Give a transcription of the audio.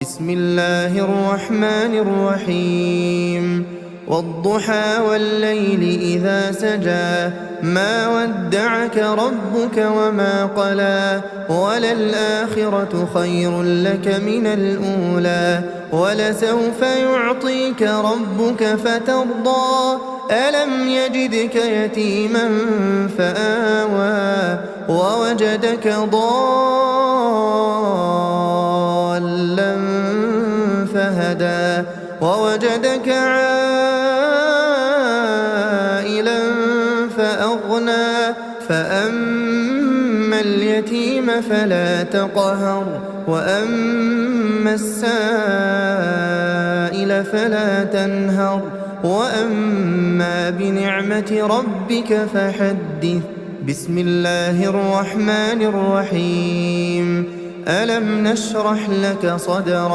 بسم الله الرحمن الرحيم والضحى والليل إذا سجى ما ودعك ربك وما قلى وللآخرة خير لك من الأولى ولسوف يعطيك ربك فترضى ألم يجدك يتيما فآوى ووجدك ضالا فهدى ووجدك عائلا فأغنى فأما اليتيم فلا تقهر وأما السائل فلا تنهر وأما بنعمة ربك فحدث. بسم الله الرحمن الرحيم ألم نشرح لك صدرك